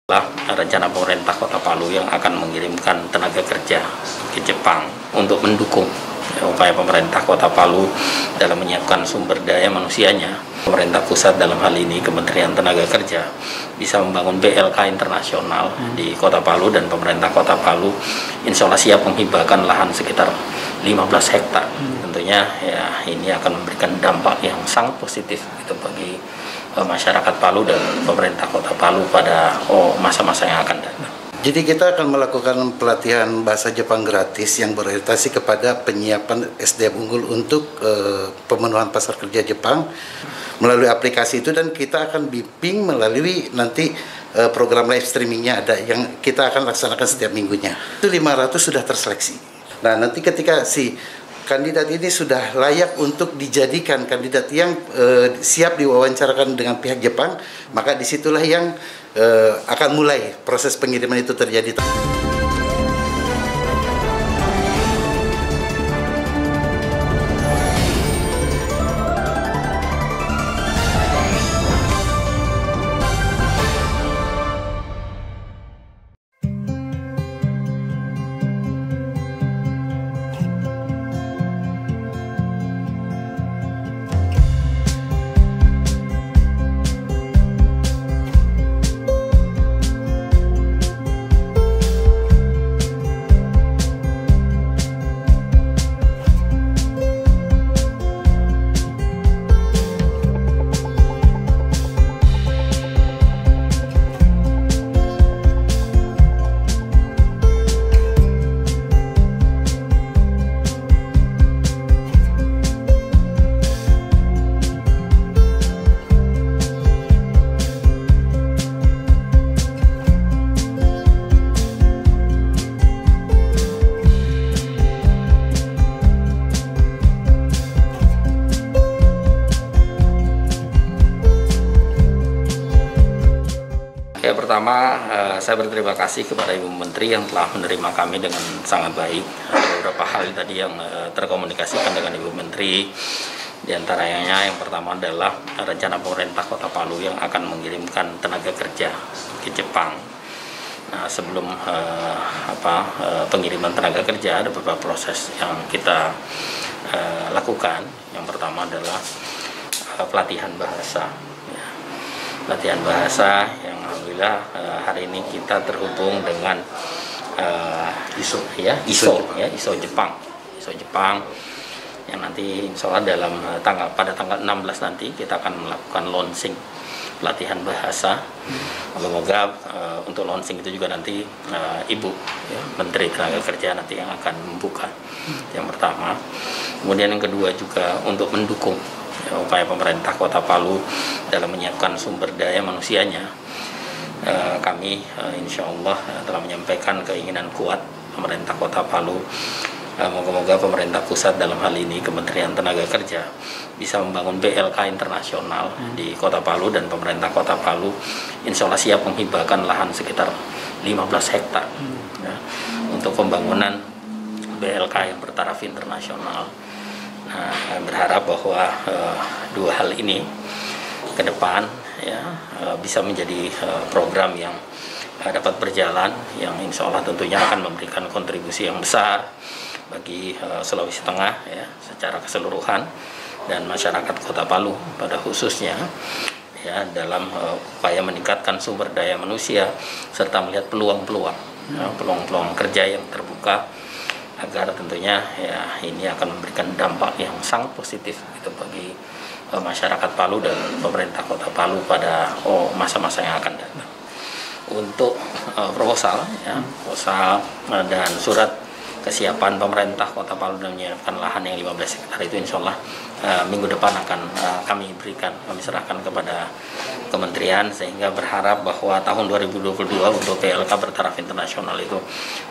Rencana pemerintah Kota Palu yang akan mengirimkan tenaga kerja ke Jepang untuk mendukung upaya pemerintah Kota Palu dalam menyiapkan sumber daya manusianya. Pemerintah pusat dalam hal ini Kementerian Tenaga Kerja bisa membangun BLK internasional di Kota Palu, dan pemerintah Kota Palu insya Allah siap menghibahkan lahan sekitar 15 hektar. Tentunya ya ini akan memberikan dampak yang sangat positif itu bagi masyarakat Palu dan pemerintah Kota Palu pada masa-masa yang akan datang. Jadi kita akan melakukan pelatihan bahasa Jepang gratis yang berorientasi kepada penyiapan SDM unggul untuk pemenuhan pasar kerja Jepang melalui aplikasi itu, dan kita akan bimbing melalui nanti program live streamingnya ada yang kita akan laksanakan setiap minggunya. Itu 500 sudah terseleksi. Nah nanti ketika si kandidat ini sudah layak untuk dijadikan kandidat yang siap diwawancarakan dengan pihak Jepang, maka disitulah yang akan mulai proses pengiriman itu terjadi. Pertama, saya berterima kasih kepada Ibu Menteri yang telah menerima kami dengan sangat baik. Ada beberapa hal tadi yang terkomunikasikan dengan Ibu Menteri. Di antaranya yang pertama adalah rencana pemerintah Kota Palu yang akan mengirimkan tenaga kerja ke Jepang. Nah, sebelum pengiriman tenaga kerja ada beberapa proses yang kita lakukan. Yang pertama adalah pelatihan bahasa. Latihan bahasa yang alhamdulillah hari ini kita terhubung dengan ISO Jepang yang nanti insya Allah pada tanggal 16 nanti kita akan melakukan launching pelatihan bahasa. Semoga untuk launching itu juga nanti Ibu Menteri Tenaga Kerja nanti yang akan membuka. Yang pertama, kemudian yang kedua juga untuk mendukung upaya pemerintah Kota Palu dalam menyiapkan sumber daya manusianya. Kami insya Allah telah menyampaikan keinginan kuat pemerintah Kota Palu. Moga-moga pemerintah pusat dalam hal ini Kementerian Tenaga Kerja bisa membangun BLK internasional di Kota Palu, dan pemerintah Kota Palu insya Allah siap menghibahkan lahan sekitar 15 hektar untuk pembangunan BLK yang bertaraf internasional. Nah, berharap bahwa dua hal ini ke depan bisa menjadi program yang dapat berjalan, yang insya Allah tentunya akan memberikan kontribusi yang besar bagi Sulawesi Tengah secara keseluruhan dan masyarakat Kota Palu pada khususnya dalam upaya meningkatkan sumber daya manusia serta melihat peluang-peluang kerja yang terbuka, agar tentunya ini akan memberikan dampak yang sangat positif itu bagi masyarakat Palu dan pemerintah Kota Palu pada masa-masa yang akan datang. Untuk proposal dan surat kesiapan pemerintah Kota Palu dan menyiapkan lahan yang 15 hektar itu insya Allah minggu depan akan kami serahkan kepada Kementerian, sehingga berharap bahwa tahun 2022 untuk PLK bertaraf internasional itu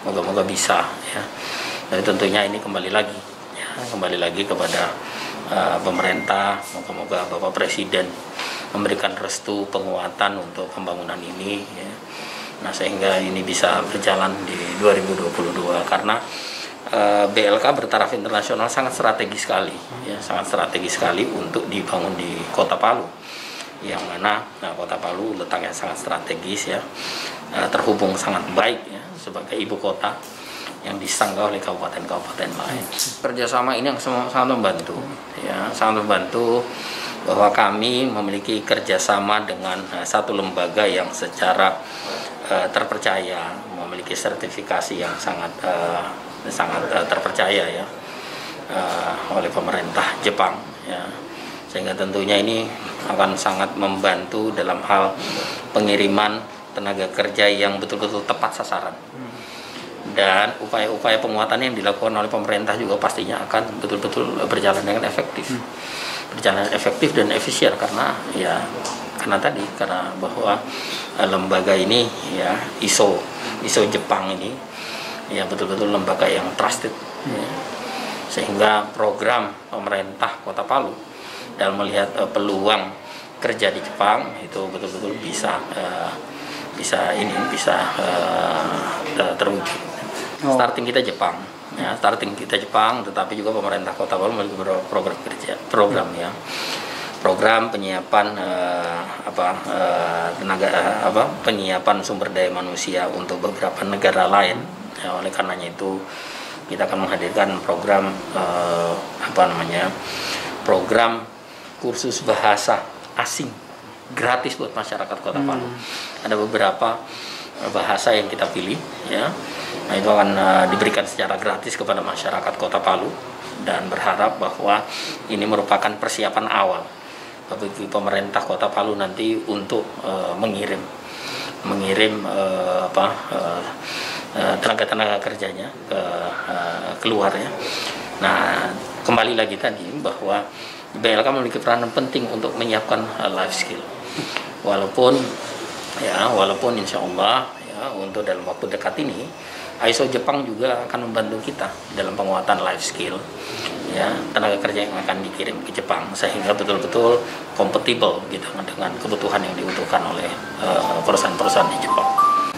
moga-moga bisa Jadi tentunya ini kembali lagi kepada pemerintah. Moga-moga Bapak Presiden memberikan restu penguatan untuk pembangunan ini Nah, sehingga ini bisa berjalan di 2022, karena BLK bertaraf internasional sangat strategis sekali, untuk dibangun di Kota Palu, yang mana Kota Palu letaknya sangat strategis terhubung sangat baik ya, sebagai ibu kota yang disanggah oleh kabupaten-kabupaten lain. Kerjasama ini yang sangat membantu, ya, sangat membantu bahwa kami memiliki kerjasama dengan satu lembaga yang secara terpercaya, memiliki sertifikasi yang sangat terpercaya ya oleh pemerintah Jepang. Ya. Sehingga tentunya ini akan sangat membantu dalam hal pengiriman tenaga kerja yang betul-betul tepat sasaran. Dan upaya-upaya penguatan yang dilakukan oleh pemerintah juga pastinya akan betul-betul berjalan dengan efektif. Berjalan efektif dan efisien karena bahwa lembaga ini ya ISO Jepang ini ya betul-betul lembaga yang trusted ya. Sehingga program pemerintah Kota Palu dalam melihat peluang kerja di Jepang itu betul-betul bisa terwujud. Starting kita Jepang, tetapi juga pemerintah Kota Palu memiliki program penyiapan penyiapan sumber daya manusia untuk beberapa negara lain. Ya, oleh karenanya itu kita akan menghadirkan program program kursus bahasa asing gratis buat masyarakat Kota Palu. Ada beberapa bahasa yang kita pilih ya. Nah, itu akan diberikan secara gratis kepada masyarakat Kota Palu dan berharap bahwa ini merupakan persiapan awal bagi pemerintah Kota Palu nanti untuk mengirim tenaga kerjanya keluar ya. Nah, kembali lagi tadi bahwa BLK memiliki peranan penting untuk menyiapkan life skill. Walaupun insya Allah ya untuk dalam waktu dekat ini ISO Jepang juga akan membantu kita dalam penguatan life skill ya, tenaga kerja yang akan dikirim ke Jepang sehingga betul-betul kompatibel gitu dengan kebutuhan yang dibutuhkan oleh perusahaan-perusahaan di Jepang.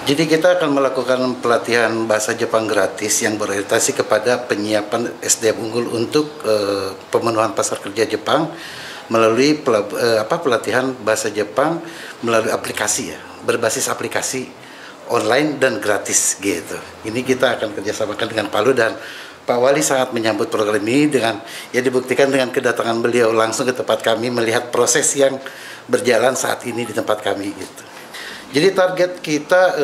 Jadi kita akan melakukan pelatihan bahasa Jepang gratis yang berorientasi kepada penyiapan SDM unggul untuk pemenuhan pasar kerja Jepang melalui pelatihan bahasa Jepang melalui aplikasi ya, berbasis aplikasi online dan gratis gitu. Ini kita akan kerjasamakan dengan Palu dan Pak Wali sangat menyambut program ini dengan ya dibuktikan dengan kedatangan beliau langsung ke tempat kami melihat proses yang berjalan saat ini di tempat kami gitu. Jadi target kita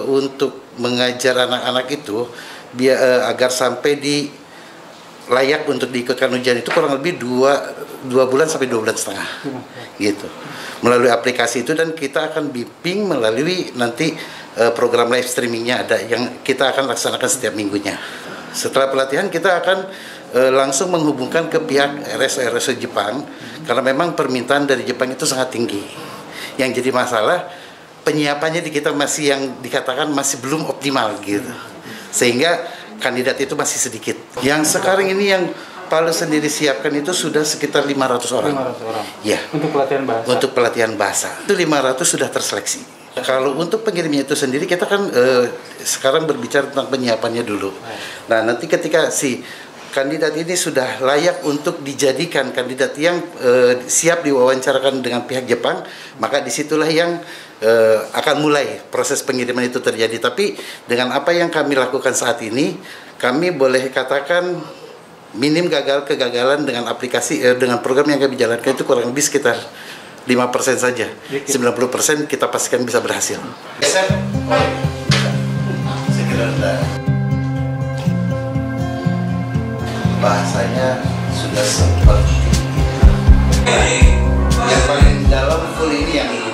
untuk mengajar anak-anak itu agar sampai layak untuk diikutkan ujian itu kurang lebih 2 bulan sampai 2 bulan setengah gitu. Melalui aplikasi itu dan kita akan bimbing melalui nanti program live streamingnya ada yang kita akan laksanakan setiap minggunya. Setelah pelatihan kita akan langsung menghubungkan ke pihak RSO Jepang karena memang permintaan dari Jepang itu sangat tinggi. Yang jadi masalah penyiapannya di kita masih yang dikatakan masih belum optimal gitu. Sehingga kandidat itu masih sedikit. Yang sekarang ini yang Palu sendiri siapkan itu sudah sekitar 500 orang. 500 orang? Ya. Untuk pelatihan bahasa? Untuk pelatihan bahasa. Itu 500 sudah terseleksi. Kalau untuk pengirimnya itu sendiri kita kan sekarang berbicara tentang penyiapannya dulu. Nah nanti ketika si kandidat ini sudah layak untuk dijadikan kandidat yang siap diwawancarakan dengan pihak Jepang, maka disitulah yang akan mulai proses pengiriman itu terjadi. Tapi dengan apa yang kami lakukan saat ini, kami boleh katakan minim kegagalan dengan aplikasi dengan program yang kami jalankan itu kurang lebih sekitar 5% saja. 90% kita pastikan bisa berhasil. Bahasanya sudah seperti yang paling dalam full ini yang ini.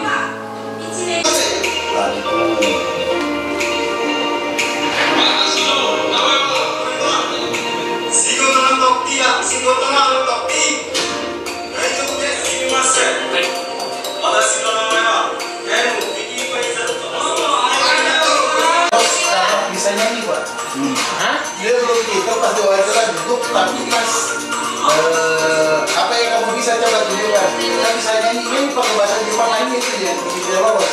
Bisa nyanyi Pak? Dia belum kita pas diwawancara duduk tapi pas apa yang kamu bisa coba tunjukkan? Kita bisa nyanyi ini pakai bahasa Jepang ini itu ya tidak lolos.